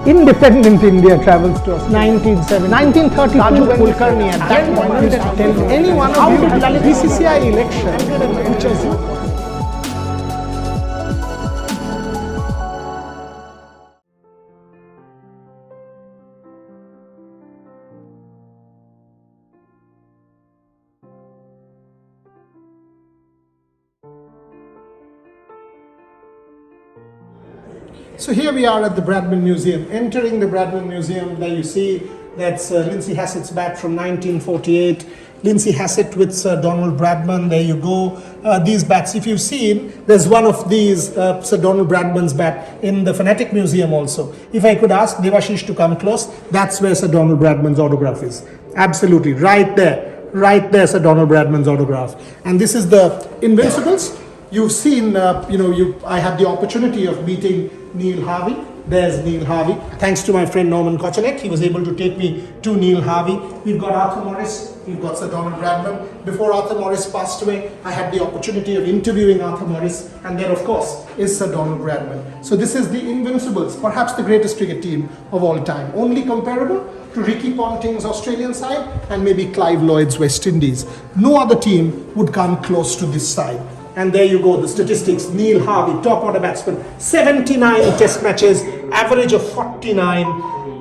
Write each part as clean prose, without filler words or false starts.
independent India travels to Australia. 1932, Raju Kulkarni at that point, tell any one of you BCCI election, which is So here we are at the Bradman Museum. Entering the Bradman Museum, there you see that's Lindsay Hassett's bat from 1948. Lindsay Hassett with Sir Donald Bradman, there you go. These bats, if you've seen, there's one of these, Sir Donald Bradman's bat in the Phonetic Museum also. If I could ask Devashish to come close, that's where Sir Donald Bradman's autograph is. Absolutely, right there, Sir Donald Bradman's autograph. And this is the Invincibles. You've seen, I had the opportunity of meeting Neil Harvey. There's Neil Harvey. Thanks to my friend Norman Kochelet, he was able to take me to Neil Harvey. We've got Arthur Morris, we've got Sir Donald Bradman. Before Arthur Morris passed away, I had the opportunity of interviewing Arthur Morris, and there, of course, is Sir Donald Bradman. So this is the Invincibles, perhaps the greatest cricket team of all time. Only comparable to Ricky Ponting's Australian side and maybe Clive Lloyd's West Indies. No other team would come close to this side. And there you go, the statistics. Neil Harvey, top order batsman, 79 test matches, average of 49.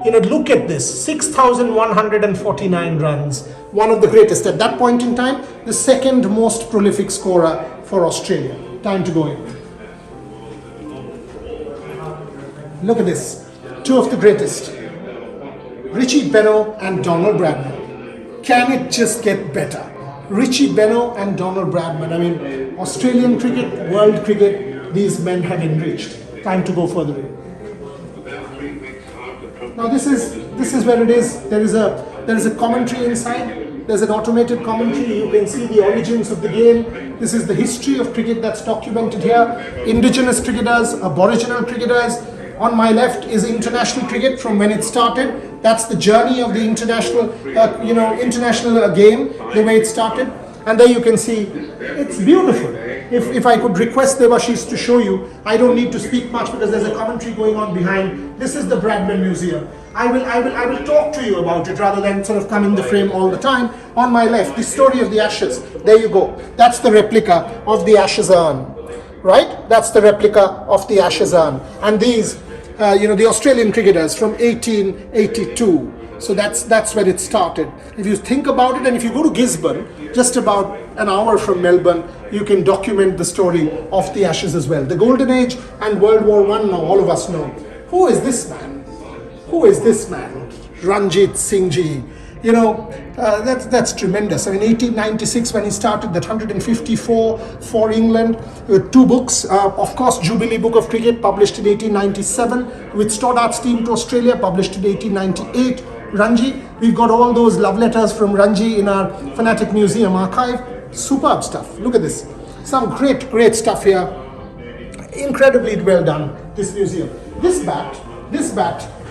Look at this, 6,149 runs. One of the greatest at that point in time, the second most prolific scorer for Australia. Time to go in. Look at this, two of the greatest. Richie Benaud and Donald Bradman. Can it just get better? Richie Benaud and Donald Bradman. I mean, Australian cricket, world cricket, these men have enriched. Time to go further in. Now this is where it is. There is a commentary inside. There's an automated commentary. You can see the origins of the game. This is the history of cricket that's documented here. Indigenous cricketers, Aboriginal cricketers. On my left is international cricket from when it started. That's the journey of the international game, the way it started. And there you can see, it's beautiful. If I could request Devashish to show you, I don't need to speak much because there's a commentary going on behind. This is the Bradman Museum. I will talk to you about it rather than sort of come in the frame all the time. On my left, the story of the Ashes. There you go. That's the replica of the Ashes urn. Right? That's the replica of the Ashes urn. And these, the Australian cricketers from 1882. So that's where it started. If you think about it, and if you go to Gisborne, just about an hour from Melbourne, you can document the story of the Ashes as well. The Golden Age and World War I now, all of us know. Who is this man? Who is this man? Ranjit Singh Ji. That's tremendous. I mean, 1896 when he started that 154 for England, two books, of course, Jubilee Book of Cricket published in 1897, with Stoddart's team to Australia published in 1898. Ranji, we've got all those love letters from Ranji in our Phonetic Museum archive. Superb stuff. Look at this. Some great stuff here. Incredibly well done, this museum. This bat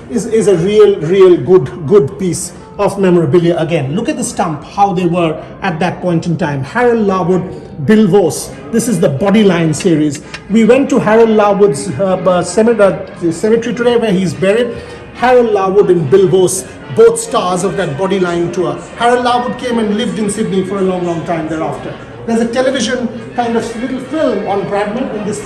is a real good piece of memorabilia again. Look at the stump, how they were at that point in time. Harold Larwood, Bill Vose. This is the Bodyline series. We went to Harold Larwood's cemetery today where he's buried. Harold Larwood and Bill Vose, both stars of that Bodyline tour. Harold Larwood came and lived in Sydney for a long time thereafter. There's a television kind of little film on Bradman in this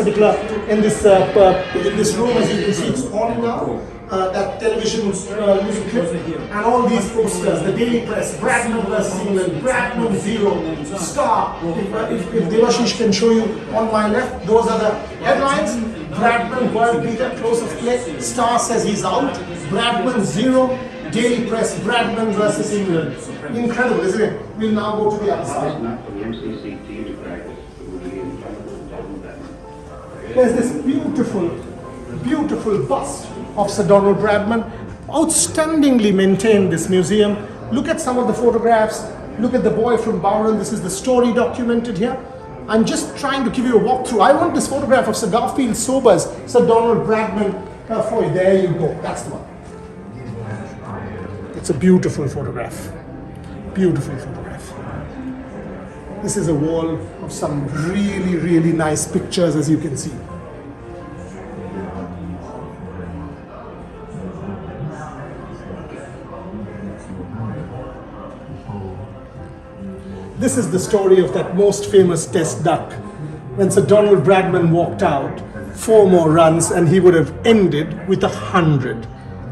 room, as you can see, it's on now. That television clip, and all these posters, the Daily Press, Bradman vs England, Bradman 0, Star. If Devashish can show you on my left, those are the headlines. Bradman world beater, close of play. Star says he's out. Bradman 0, Daily Press, Bradman vs England. Incredible, isn't it? We'll now go to the other side. There's this beautiful bust of Sir Donald Bradman. Outstandingly maintained, this museum. Look at some of the photographs. Look at the boy from Bowral. This is the story documented here. I'm just trying to give you a walkthrough. I want this photograph of Sir Garfield Sobers, Sir Donald Bradman for you. There you go. That's the one. It's a beautiful photograph. Beautiful photograph. This is a wall of some really nice pictures, as you can see. This is the story of that most famous test duck. When Sir Donald Bradman walked out, 4 more runs and he would have ended with 100.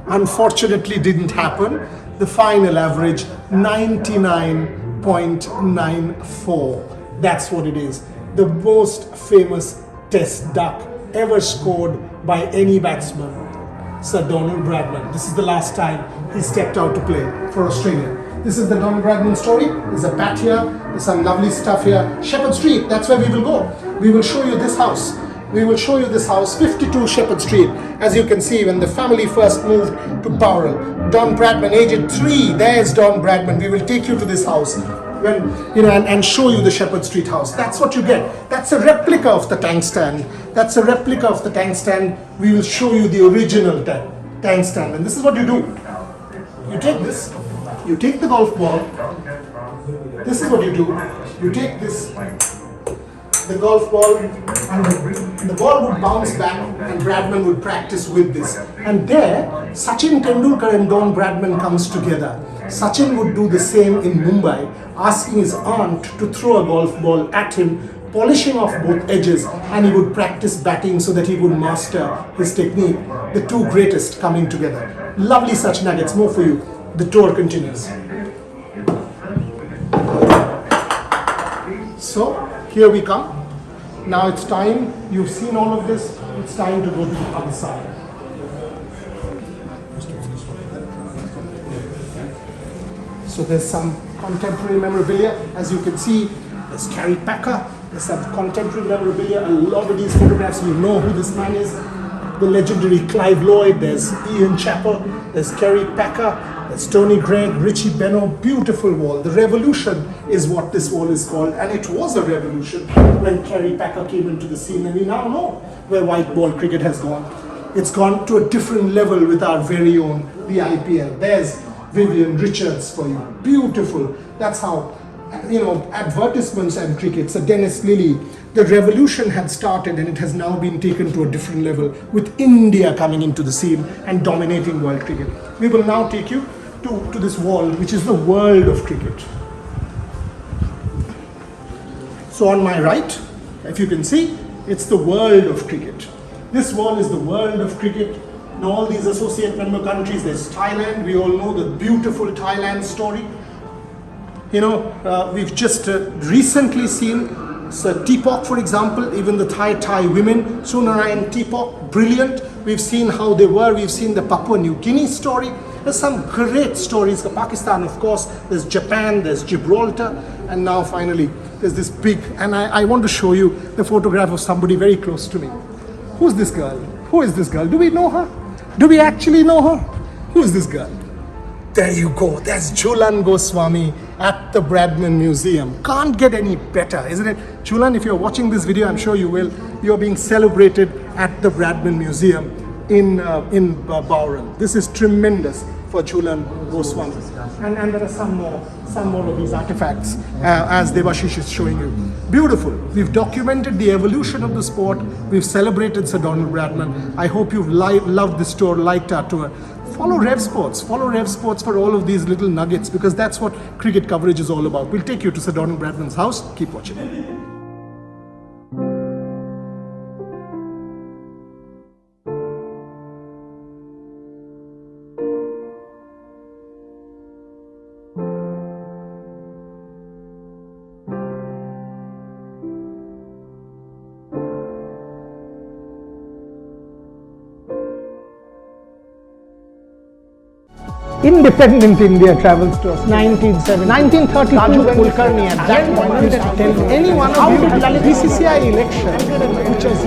Unfortunately, didn't happen. The final average, 99.94. That's what it is. The most famous test duck ever scored by any batsman, Sir Donald Bradman. This is the last time he stepped out to play for Australia. This is the Don Bradman story. There's a bat here. There's some lovely stuff here. Shepherd Street, that's where we will go. We will show you this house. We will show you this house, 52 Shepherd Street. As you can see, when the family first moved to Bowral, Don Bradman, aged 3, there's Don Bradman. We will take you to this house and show you the Shepherd Street house. That's what you get. That's a replica of the tank stand. That's a replica of the tank stand. We will show you the original tank stand. And this is what you do. You take this, you take the golf ball. This is what you do. You take this, the golf ball, and the ball would bounce back and Bradman would practice with this. And there, Sachin Tendulkar and Don Bradman comes together. Sachin would do the same in Mumbai, asking his aunt to throw a golf ball at him, polishing off both edges, and he would practice batting so that he would master his technique. The 2 greatest coming together. Lovely such nuggets, more for you. The tour continues. So, here we come. Now it's time, you've seen all of this, it's time to go to the other side. So there's some contemporary memorabilia. As you can see, there's Kerry Packer, there's some contemporary memorabilia. A lot of these photographs, you know who this man is. The legendary Clive Lloyd, there's Ian Chappell, there's Kerry Packer, there's Tony Gregg, Richie Beno. Beautiful wall. The revolution is what this wall is called, and it was a revolution when Kerry Packer came into the scene, and we now know where white ball cricket has gone. It's gone to a different level with our very own, the IPL. There's Vivian Richards for you. Beautiful. That's how, advertisements and cricket. So Dennis Lilly, the revolution had started and it has now been taken to a different level with India coming into the scene and dominating world cricket. We will now take you to this wall, which is the world of cricket. So on my right, if you can see, it's the world of cricket. This wall is the world of cricket. Now all these associate member countries, there's Thailand. We all know the beautiful Thailand story. We've just recently seen Sir Teapot, for example, even the Thai women, Sunarayan Teapot, brilliant. We've seen how they were. We've seen the Papua New Guinea story. There's some great stories. Pakistan, of course. There's Japan, there's Gibraltar. And now finally, there's this big, and I want to show you the photograph of somebody very close to me. Who's this girl? Who is this girl? Do we know her? Do we actually know her? Who is this girl? There you go. There's Jhulan Goswami at the Bradman Museum. Can't get any better, isn't it? Jhulan, if you're watching this video, I'm sure you will. You're being celebrated at the Bradman Museum in Bowral. This is tremendous for Jhulan Goswami. And there are some more of these artifacts as Devashish is showing you. Beautiful. We've documented the evolution of the sport. We've celebrated Sir Donald Bradman. I hope you've loved this tour, liked our tour. Follow Rev Sports. Follow Rev Sports for all of these little nuggets, because that's what cricket coverage is all about. We'll take you to Sir Donald Bradman's house. Keep watching. Independent India travels to us. 1930, Raju Kulkarni at that point used to tell any one of you BCCI election, which is